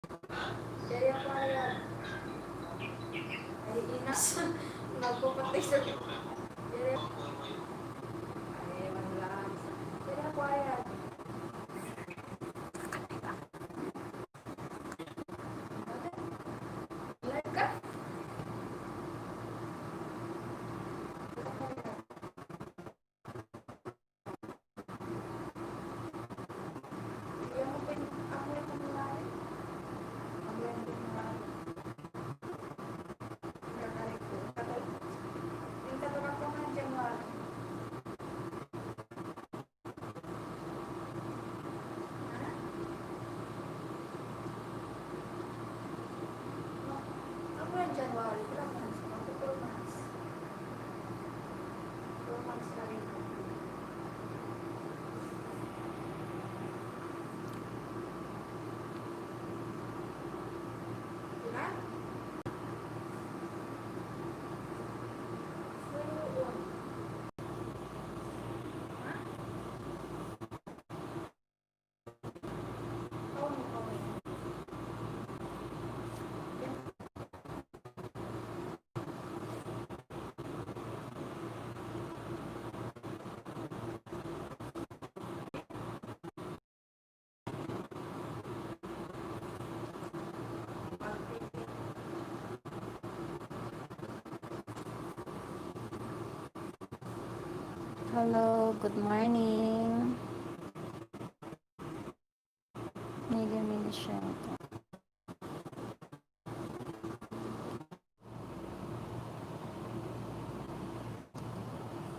Kaya pala, ay inas, nagpapatay sa kaya, ay wala. Kaya pala, like ka? Kaya mo pa yung ako yung kumulari? Ako yung kumulari. Nakalik ko. Yung tatawag ko nga dyan mo. Ako yung January, 12 months. Ako 12 months. 12 months na rin. Diba? So, ha? Oo, okay. Hello, good morning. Mega mini siya ito.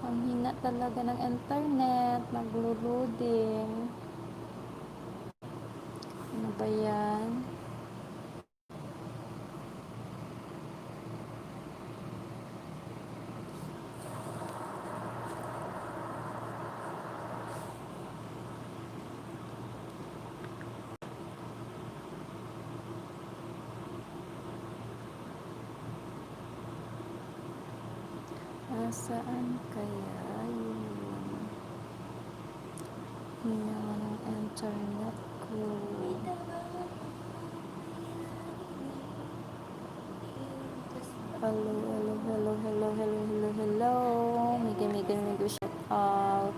Ang hina talaga ng internet, naglo-loading. Ano ba yan? Nasaan kaya yun? Hina ng internet ko. Hello, hello, hello, hello, hello, hello, hello. Mega shout out.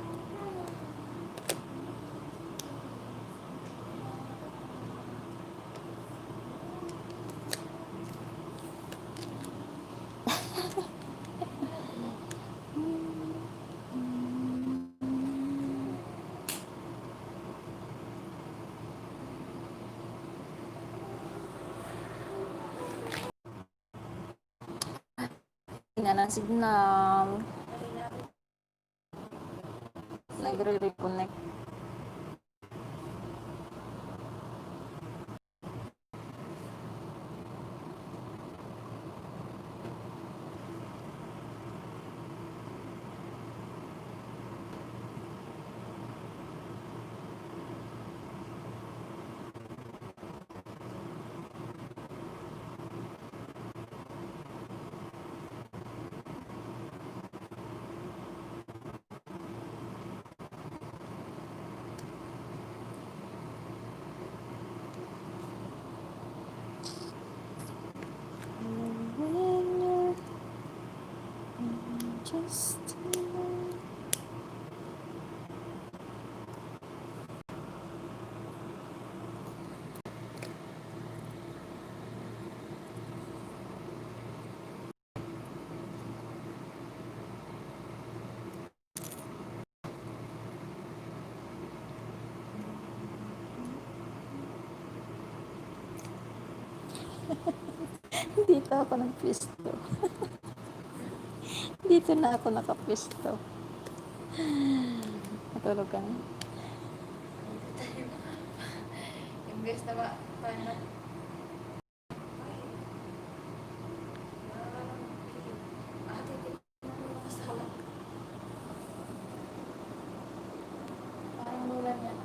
Hina ng signal. Nagre-reconnect. Just dito ako nagpisto. Dito na ako nakapisto. Natulog ka na. Imbes na ba, paano? Parang lulan yan.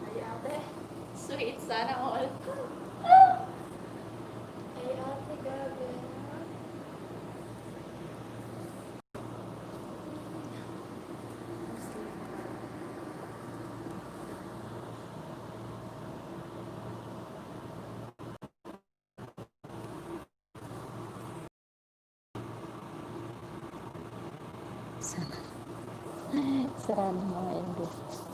Ay ate, sweet sana all. Ay ate, gabi. Sarado mga English.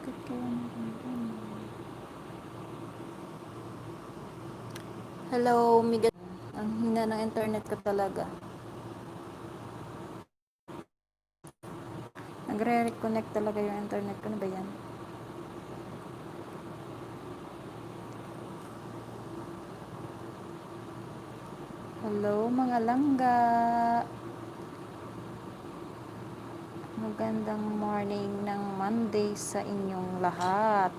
Bakit kaya naging Hello, Miga. Ang hina ng internet ko talaga. Nagre-reconnect talaga yung internet ko. Ano ba yan? Hello, mga langga. Magandang morning ng Monday sa inyong lahat.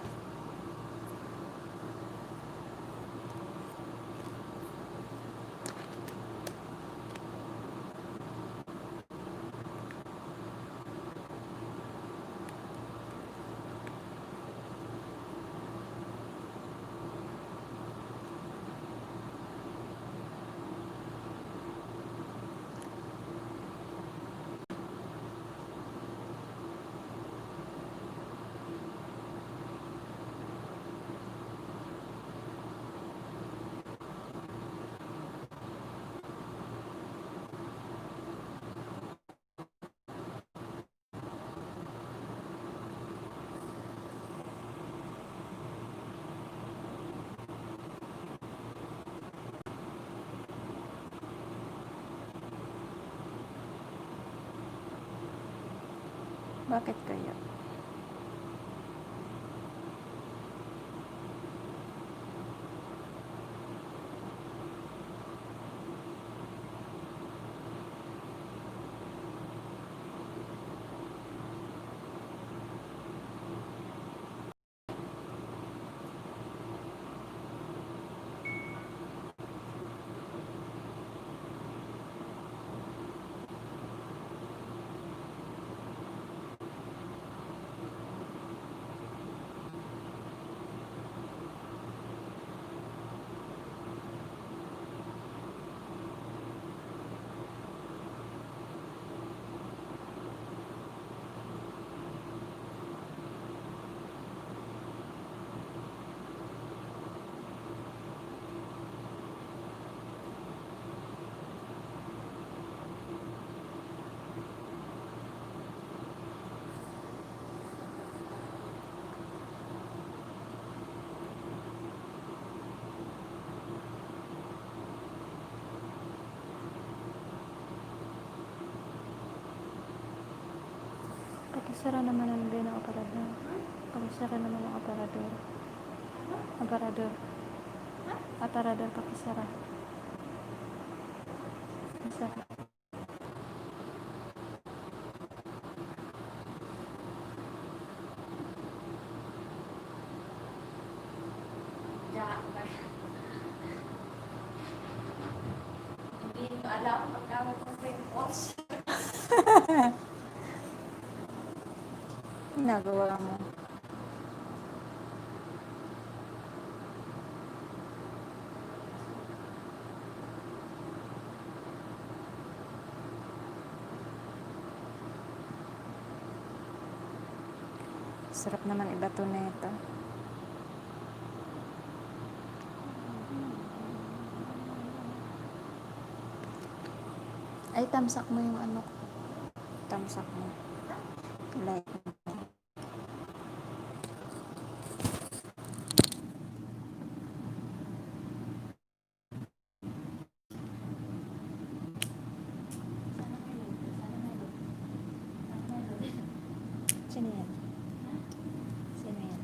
Bakit kaya? Pakisara naman ang din ang aparador. Pakisara naman ang aparador. Aparador. Aparador, pakisara. Pakisara. Hindi ko alam magkawag ng pimples. Ginagawa mo. Sarap naman ibato na ito. Ay, tamsak mo yung ano. Tamsak mo. Like. Sino yan? Sino yan?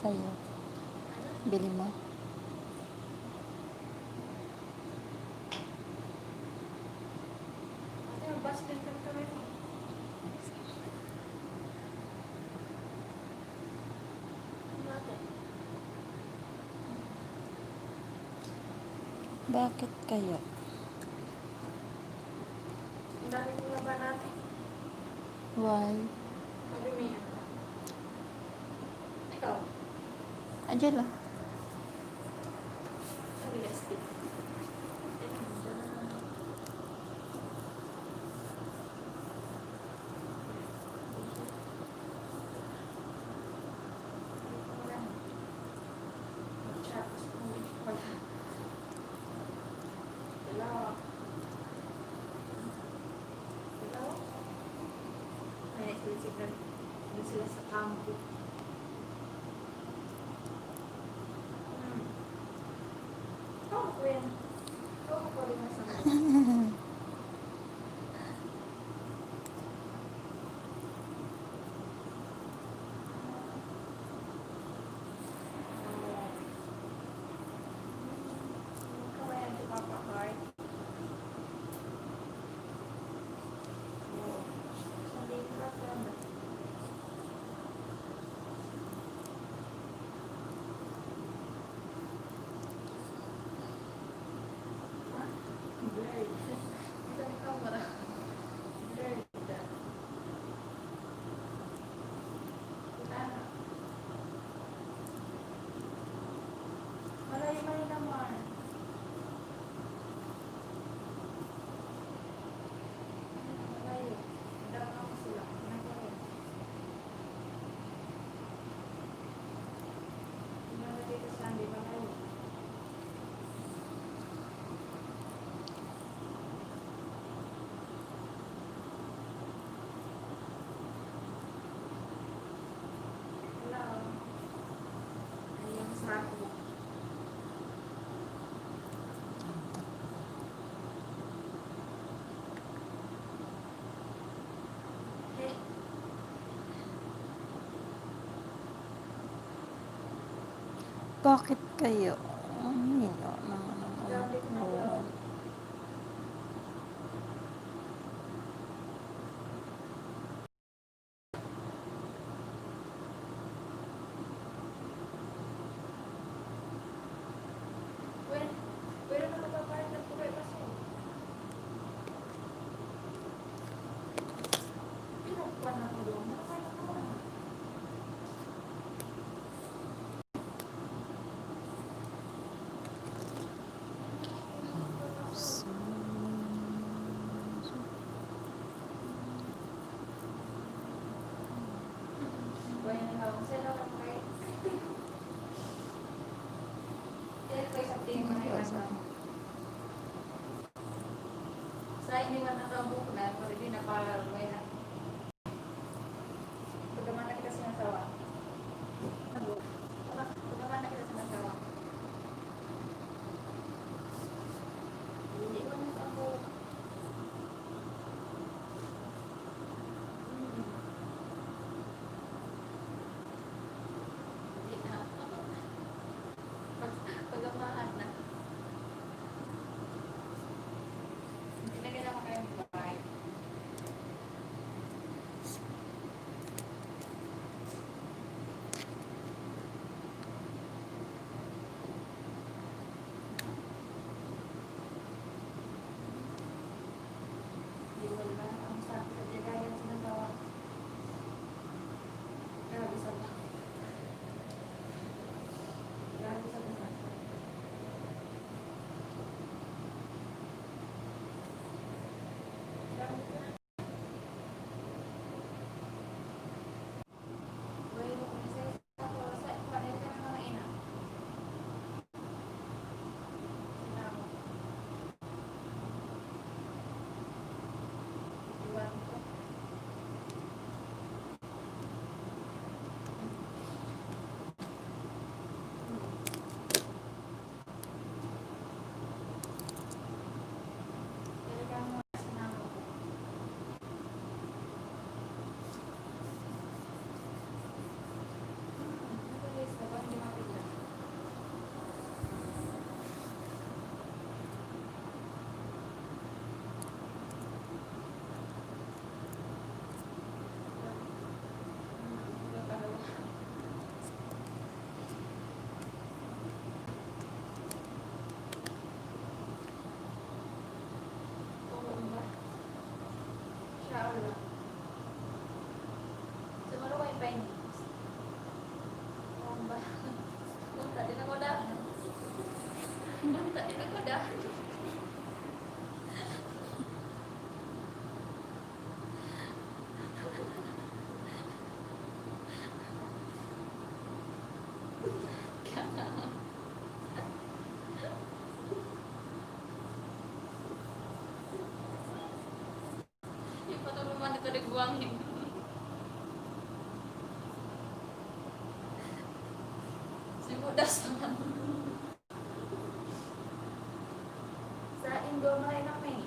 Sa'yo. Bili mo. Ate, magbas din kami mo. Ate. Bakit kaya? Ang dami kong laban natin. Why? Madumi yan. Ikaw? Angela. Sabi ka, Steve. Sila sa kampo. Oh, kuya. Oh, ko rin sa kawayan si Papa Card. Sabi ko na sa blurred. Ito ni camera. Blurred. Ano? Malay naman. Malayo. Dama ko sila. Malayo. Nalagay ko sa hindi malayo. Hello. Ayun sa ako. Hey. Bakit kayo? Ay, no, naman Grabe ko na ako. yun. Pero nakapapayag na po kayo kasi. Pinagpan ako doon. Nakapayag ako na. Bueno, sila lang kayo. Kaya kayo sa tingin mo na yung ano. Sa hindi man nakabuk na, pero hindi na para na. Pagkaman na kita sinasawa. Pagkaman na kita sinasawa. Hindi ko nakabuk. Hindi na. Pagkamaan na. Hindi na kailangan kayo magpapay. ako dah. Tadi aku dah. Yung foto mo man ito nagbuangin. Si Budas naman. Sa Indo, maray na may.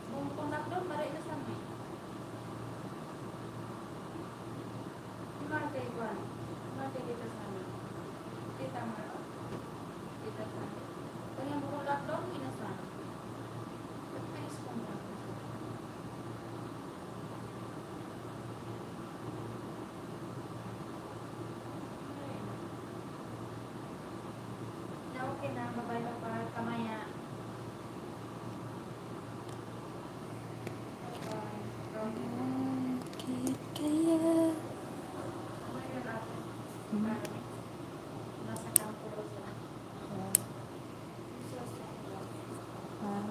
Kung kontak doon, maray na sa may. Marte igual. Marte kita sana. Kita maro. Kita sana. Kung yung kontak doon, minasana. Ba't may kontak? Na okay na, mabay para kamaya. Bakit kaya? Nasa kampo daw sila. Ah.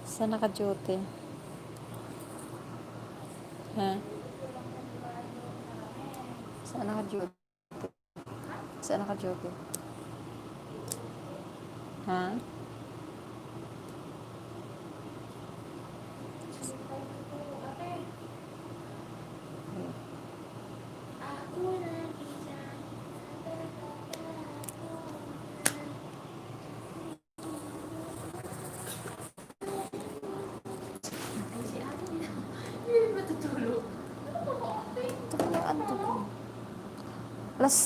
Saan naka-duty? Ha? Saan naka-duty? Saan naka-duty? Ha? Ito pala ang dugo. Alas.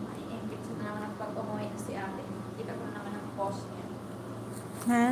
May engage na naman ang pag-umuwi na si ate. Kita ko na naman ang post niya. Ha?